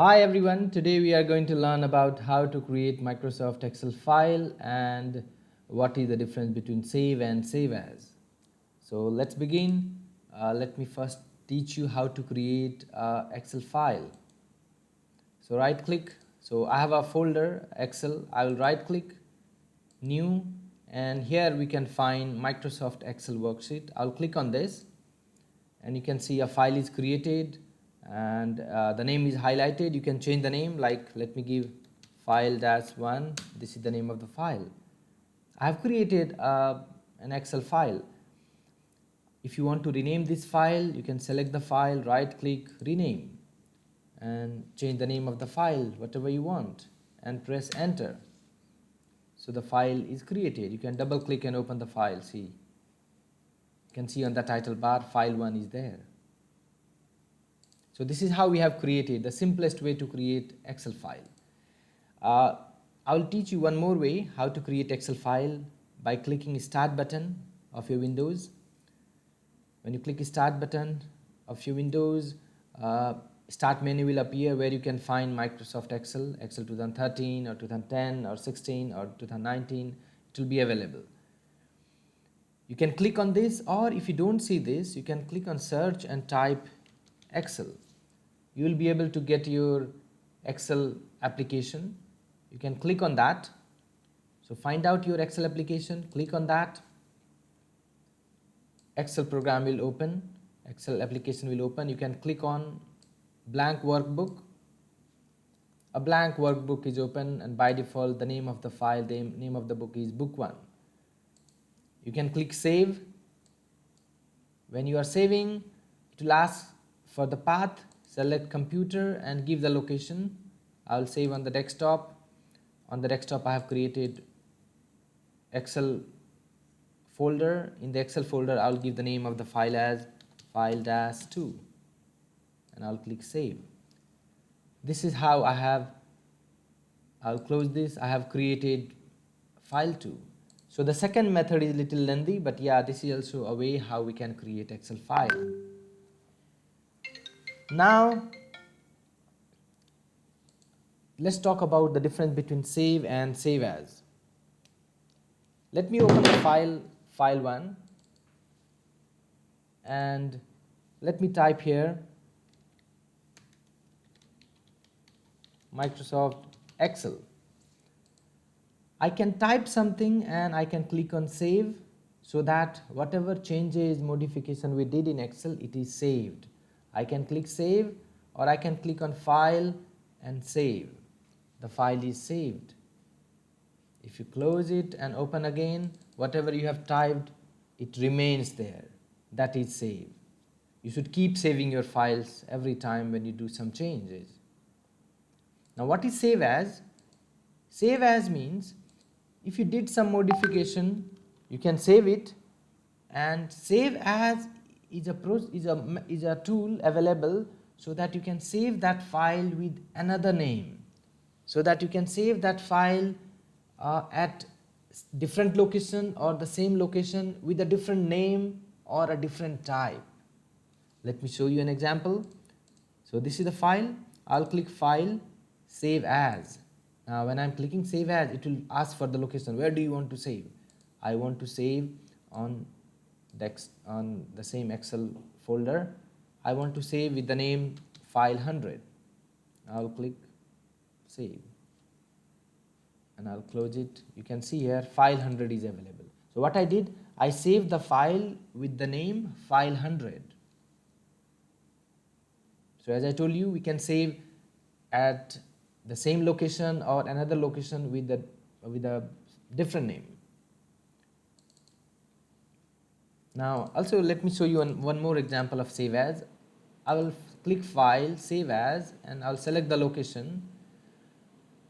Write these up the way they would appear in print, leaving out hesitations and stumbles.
Hi everyone, today we are going to learn about how to create Microsoft Excel file and what is the difference between save and save as. So let's begin. Let me first teach you how to create Excel file. So right click, so I have a folder Excel, I will right click, new, and here we can find Microsoft Excel worksheet. I'll click on this and you can see a file is created and the name is highlighted. You can change the name, like let me give file-1. This is the name of the file. I have created an Excel file. If you want to rename this file, you can select the file, right click, rename, and change the name of the file whatever you want and press enter. So the file is created. You can double click and open the file. See, you can see on the title bar file1 is there. So this is how we have created the simplest way to create Excel file. I will teach you one more way how to create Excel file by clicking start button of your Windows. When you click start button of your Windows, start menu will appear where you can find Microsoft Excel, Excel 2013 or 2010 or 16 or 2019. It will be available. You can click on this, or if you don't see this, you can click on search and type Excel. You will be able to get your Excel application. You can click on that. So find out your Excel application, click on that. Excel program will open, Excel application will open. You can click on blank workbook. A blank workbook is open, and by default the name of the file, the name of the book is book1. You can click save. When you are saving, it will ask for the path. Select computer and give the location. I will save on the desktop. On the desktop I have created Excel folder. In the Excel folder I will give the name of the file as file-2 and I will click save. This is how I'll close this. I have created file2. So the second method is little lengthy, but yeah, this is also a way how we can create Excel file. Now let's talk about the difference between save and save as. Let me open the file1 and let me type here Microsoft Excel. I can type something and I can click on save, so that whatever changes, modification we did in Excel, it is saved. I can click save, or I can click on file and save. The file is saved. If you close it and open again, whatever you have typed, it remains there. That is save. You should keep saving your files every time when you do some changes. Now what is save as? Save as means if you did some modification, you can save it, and save as is a tool available so that you can save that file with another name, so that you can save that file at different location or the same location with a different name or a different type. Let me show you an example. So this is the file. I'll click file, save as. Now when I'm clicking save as, it will ask for the location. Where do you want to save? I want to save on the same Excel folder. I want to save with the name file100. I'll click save and I'll close it. You can see here file100 is available. So what I did, I saved the file with the name file100. So as I told you, we can save at the same location or another location with a different name. Now also let me show you one more example of save as. I will click file, save as, and I'll select the location.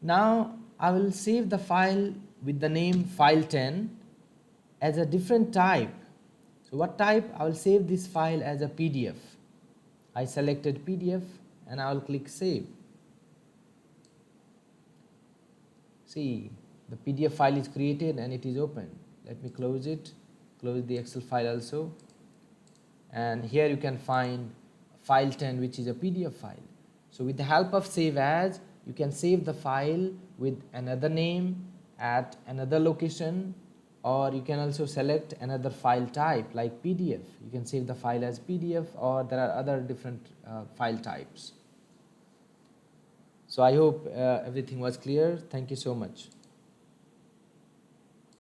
Now I will save the file with the name file10 as a different type. So what type? I will save this file as a PDF. I selected PDF and I will click save. See, the PDF file is created and it is open. Let me close it, close the Excel file also, and here you can find file10, which is a PDF file. So with the help of Save As, you can save the file with another name at another location, or you can also select another file type like PDF. You can save the file as PDF, or there are other different file types. So I hope everything was clear. Thank you so much.